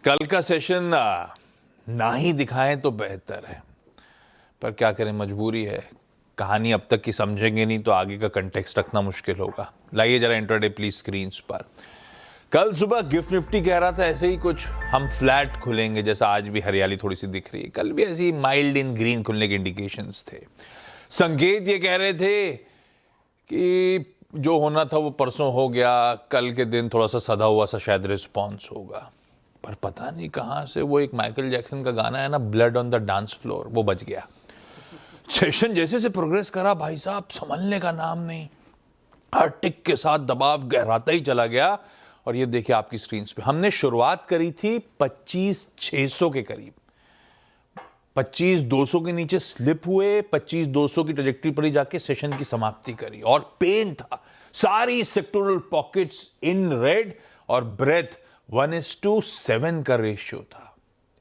कल का सेशन ना ही दिखाएं तो बेहतर है, पर क्या करें, मजबूरी है। कहानी अब तक की समझेंगे नहीं तो आगे का कंटेक्स्ट रखना मुश्किल होगा। लाइए जरा इंट्राडे प्लीज स्क्रीन्स पर। कल सुबह गिफ्ट निफ्टी कह रहा था ऐसे ही कुछ हम फ्लैट खुलेंगे, जैसा आज भी हरियाली थोड़ी सी दिख रही है। कल भी ऐसे ही माइल्ड इन ग्रीन खुलने के इंडिकेशंस थे। संकेत ये कह रहे थे कि जो होना था वो परसों हो गया, कल के दिन थोड़ा सा सधा हुआ सा शायद रिस्पॉन्स होगा। पर पता नहीं कहां से वो एक माइकल जैक्सन का गाना है ना, blood on the dance floor, वो बच गया। सेशन जैसे से प्रोग्रेस करा भाई साहब, संभलने का नाम नहीं। हर टिक के साथ दबाव गहराता ही चला गया। और ये देखिए आपकी स्क्रीन पे, हमने शुरुआत करी थी 25,600 के करीब, 25,200 के नीचे स्लिप हुए, 25,200 की ट्रैजेक्टरी पर ही जाके सेशन की समाप्ति करी। और पेन था, सारी सेक्टोरल पॉकेट्स इन रेड और ब्रेथ 1:7 का रेशियो था।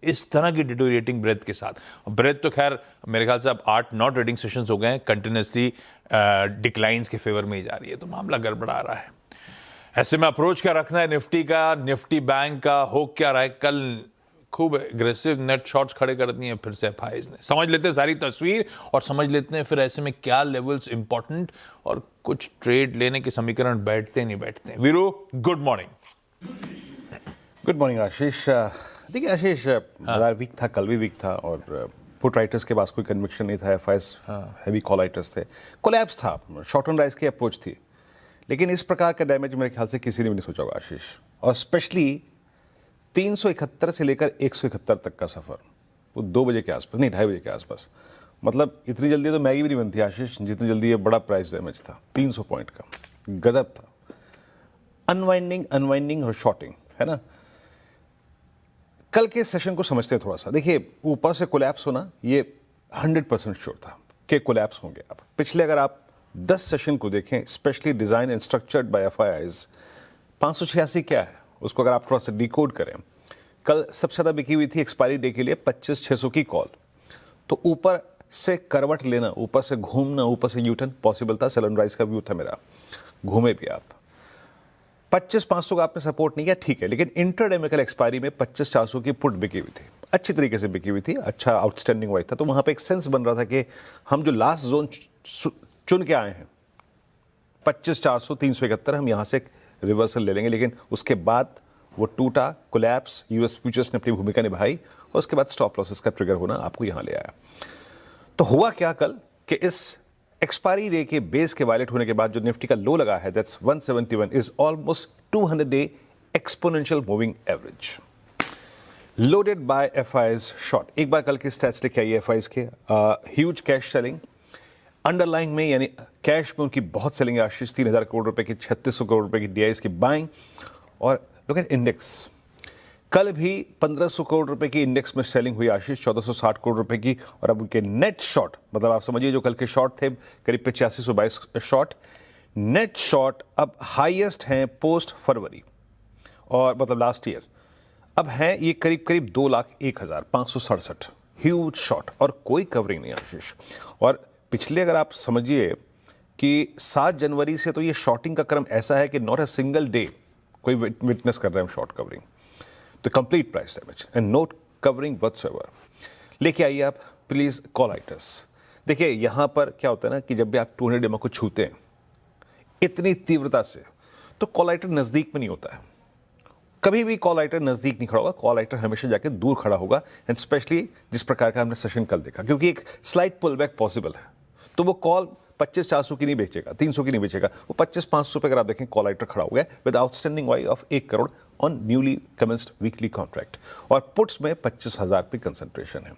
इस तरह की डिटोरिएटिंग ब्रेथ के साथ, ब्रेथ तो खैर मेरे ख्याल से अब 8-9 ट्रेडिंग सेशंस हो गए हैं, कंटिन्यूसली डिक्लाइंस के फेवर में ही जा रही है, तो मामला गड़बड़ा रहा है। ऐसे में अप्रोच क्या रखना है निफ्टी का, निफ्टी बैंक का हो क्या रहा है? कल खूब एग्रेसिव नेट शॉर्ट्स खड़े कर दिए फिर से एफआईज ने। समझ लेते हैं सारी तस्वीर और समझ लेते हैं फिर ऐसे में क्या लेवल्स इंपॉर्टेंट और कुछ ट्रेड लेने के समीकरण बैठते नहीं बैठते। Veeru, good morning. Good morning Ashish. देखिए आशीष, बाजार वीक था, कल भी वीक था और पुट राइटर्स के पास कोई कन्विक्शन नहीं था, एफआईएस हैवी कॉल राइटर्स थे, कोलैप्स था, शॉर्ट टर्म राइज की अप्रोच थी। लेकिन इस प्रकार का डैमेज मेरे ख्याल से किसी ने भी नहीं सोचा होगा आशीष। और स्पेशली 371 से लेकर 171 तक का सफ़र, वो 2 बजे के आसपास, नहीं 2:30 बजे के आसपास, मतलब इतनी जल्दी तो मैगी भी नहीं बनती आशीष, जितनी जल्दी ये बड़ा प्राइस डैमेज था। 300 पॉइंट का गजब था। अनवाइंडिंग और शॉर्टिंग, है ना। कल के सेशन को समझते हैं थोड़ा सा। देखिए, ऊपर से कोलैप्स होना ये 100% श्योर था कि कोलैप्स होंगे। अब पिछले अगर आप 10 सेशन को देखें, specially design and structured by FIIs, 586 क्या है उसको अगर आप थोड़ा सा डिकोड करें, कल सबसे ज़्यादा बिकी हुई थी एक्सपायरी डे के लिए 25,600 की कॉल। तो ऊपर से करवट लेना, ऊपर से घूमना, ऊपर से यूटर्न पॉसिबल था। सेल एंड राइज का व्यू था मेरा, घूमे भी आप। 25,500 का आपने सपोर्ट नहीं किया, ठीक है, लेकिन इंटरडे में कल एक्सपायरी में 25,400 की पुट बिकी हुई थी, अच्छी तरीके से बिकी हुई थी, अच्छा आउटस्टैंडिंग वाइज था। तो वहाँ पे एक सेंस बन रहा था कि हम जो लास्ट जोन चुन के आए हैं 25,400, 371, हम यहाँ से रिवर्सल ले लेंगे। लेकिन उसके बाद वो टूटा, कोलैप्स, यूएस फ्यूचर्स ने अपनी भूमिका निभाई और उसके बाद स्टॉप लॉसेस का ट्रिगर होना आपको यहाँ ले आया। तो हुआ क्या कल कि इस एक्सपायरी डे के बेस के वायलेट होने के बाद जो निफ्टी का लो लगा है, that's 171, is almost 200 day exponential moving average, loaded by FIIs short. एक बार कल के स्टैट्स लेके आइए एफआईआईज के। ह्यूज कैश सेलिंग अंडरलाइंग में, यानी कैश में उनकी बहुत सेलिंग है आशीष। 3,000 करोड़ रुपए की, 3,600 करोड़ रुपए की डीआईएस की बाइंग। और लुक एट इंडेक्स, कल भी 1,500 करोड़ रुपए की इंडेक्स में सेलिंग हुई आशीष, 1,460 करोड़ रुपए की। और अब उनके नेट शॉर्ट, मतलब आप समझिए जो कल के शॉर्ट थे करीब 8522 शॉर्ट, नेट शॉर्ट अब हाईएस्ट हैं पोस्ट फरवरी, और मतलब लास्ट ईयर। अब हैं ये करीब 2,01,567 ह्यूज शॉर्ट, और कोई कवरिंग नहीं आशीष। और पिछले अगर आप समझिए कि 7 जनवरी से तो ये शॉर्टिंग का क्रम ऐसा है कि नॉट अ सिंगल डे कोई विटनेस कर रहे हैं हम शॉर्ट कवरिंग। तो complete price damage and note covering whatsoever. लेके आइए आप प्लीज कॉल राइटर्स। देखिए यहाँ पर क्या होता है ना कि जब भी आप 200 डेमो को छूते हैं इतनी तीव्रता से, तो कॉल राइटर नजदीक में नहीं होता है। कभी भी कॉल राइटर नजदीक नहीं खड़ा होगा, कॉल राइटर हमेशा जाके दूर खड़ा होगा। एंड स्पेशली जिस प्रकार का हमने सेशन कल देखा, क्योंकि एक स्लाइट पुल बैक पॉसिबल है, तो वो कॉल 25,400 की नहीं बेचेगा, 300 की नहीं बेचेगा, वो 25,500 पे अगर आप देखें कॉल राइटर खड़ा हो गया विद आउटस्टैंडिंग वाई of 1 crore on newly commenced weekly contract. और पुट्स में 25,000 पे कंसंट्रेशन है।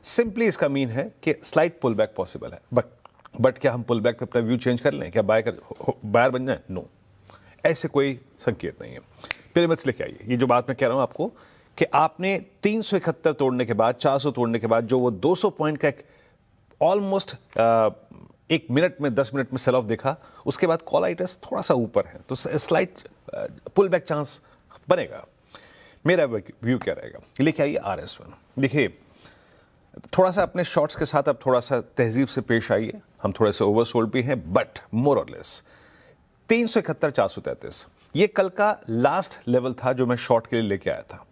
सिंपली इसका मीन है कि स्लाइट पुल बैक पॉसिबल है। बट क्या हम पुल बैक पे अपना व्यू चेंज कर लें? क्या बायर बन जाए? नो, ऐसे कोई संकेत नहीं है। पिरामिड्स लेके आइए। ये जो बात मैं कह रहा हूं आपको कि आपने 371 तोड़ने के बाद, 400 तोड़ने के बाद जो वो 200 पॉइंट का ऑलमोस्ट 1 मिनट में, 10 मिनट में सेल ऑफ देखा, उसके बाद कॉल राइटर्स थोड़ा सा ऊपर है, तो स्लाइट पुल बैक चांस बनेगा। मेरा व्यू क्या रहेगा? लेके आइए RS1। देखिए, थोड़ा सा अपने शॉर्ट्स के साथ अब थोड़ा सा तहजीब से पेश आइए। हम थोड़े से ओवरसोल्ड भी हैं, बट मोर और लेस 371, 433 ये कल का लास्ट लेवल था जो मैं शॉर्ट के लिए लेके आया था।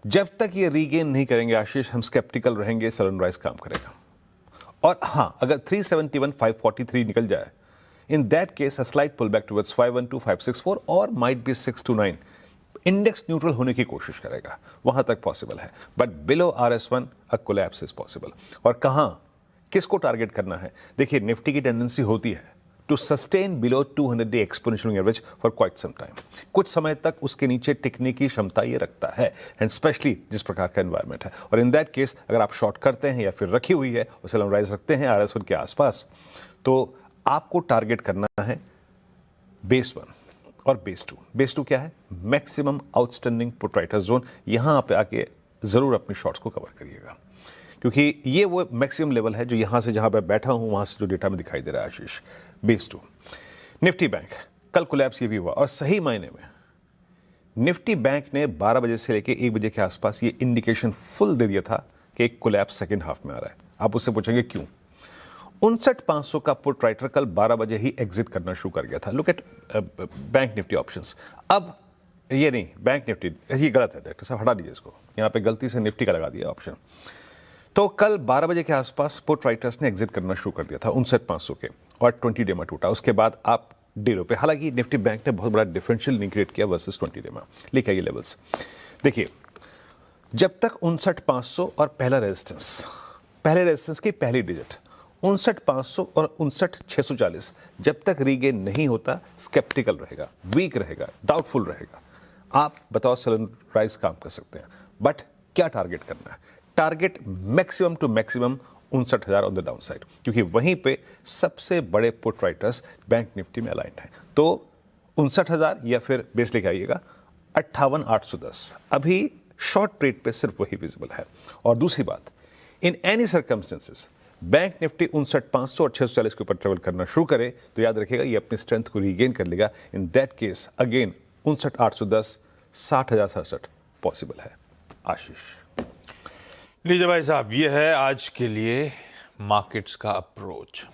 जब तक ये रीगेन नहीं करेंगे आशीष, हम स्केप्टिकल रहेंगे, सनराइज काम करेगा। और हाँ, अगर 371 543 निकल जाए, in that case a slight pull back towards 512 564 और माइट बी 629, इंडेक्स न्यूट्रल होने की कोशिश करेगा, वहां तक पॉसिबल है। But below RS1 a collapse is possible. और कहां, किसको टारगेट करना है? देखिए, निफ्टी की टेंडेंसी होती है to sustain below 200 day exponential average for quite some time. कुछ समय तक उसके नीचे टिकने की क्षमता ये रखता है, एंड स्पेशली जिस प्रकार का एनवायरमेंट है। और इन दैट केस अगर आप शॉर्ट करते हैं या फिर रखी हुई है और सनराइज रखते हैं RS1 के आसपास, तो आपको टारगेट करना है बेस 1 और बेस 2। बेस 2 क्या है? Maximum outstanding put writer zone. यहां पे आके जरूर अपनी शॉर्ट्स को कवर करिएगा, क्योंकि ये वो मैक्सिमम लेवल है जो यहां से, जहां पे बैठा हूं वहां से जो डेटा में दिखाई दे रहा है आशीष, बेस 2। निफ्टी बैंक कल कोलैप्स ये भी हुआ, और सही मायने में निफ्टी बैंक ने 12 बजे से लेकर 1 बजे के आसपास ये इंडिकेशन फुल दे दिया था कि एक कोलैप्स सेकेंड हाफ में आ रहा है। आप उससे पूछेंगे क्यों? 59,500 का पुट राइटर कल 12 बजे ही एग्जिट करना शुरू कर गया था। Look at bank Nifty options. अब ये नहीं, बैंक निफ्टी ये गलत है, डॉक्टर साहब हटा दीजिए इसको, यहाँ पे गलती से निफ्टी का लगा दिया ऑप्शन। तो कल 12 बजे के आसपास पुट राइटर्स ने एग्जिट करना शुरू कर दिया था 59,500 के, और 20 डे में टूटा। उसके बाद आप डे लो पे, हालांकि निफ्टी बैंक ने बहुत बड़ा डिफरेंशियल नहीं क्रिएट किया वर्सेस 20 डे में। लिखा ये लेवल्स देखिए, जब तक 59,500 और पहले रेजिस्टेंस की पहली डिजिट 59,500 और 59,640 जब तक रीगेन नहीं होता, स्केप्टिकल रहेगा, वीक रहेगा, डाउटफुल रहेगा। आप बताओ सनराइज काम कर सकते हैं, बट क्या टारगेट करना है? Target maximum to maximum 59,000 on the down side, क्योंकि वहीं पे सबसे बड़े पुट राइटर्स बैंक निफ्टी में अलाइंड हैं। तो 59,000 या फिर बेस लेके आइएगा 58,810, अभी शॉर्ट ट्रेड पे सिर्फ वही विजिबल है। और दूसरी बात, in any circumstances bank Nifty 59,500 और 640 के ऊपर ट्रेवल करना शुरू करे तो याद रखिएगा ये अपनी स्ट्रेंथ को रीगेन कर लेगा। इन दैट केस अगेन 59,810 60,067 पॉसिबल है। आशीष लीजिए भाई साहब, ये है आज के लिए मार्केट्स का अप्रोच।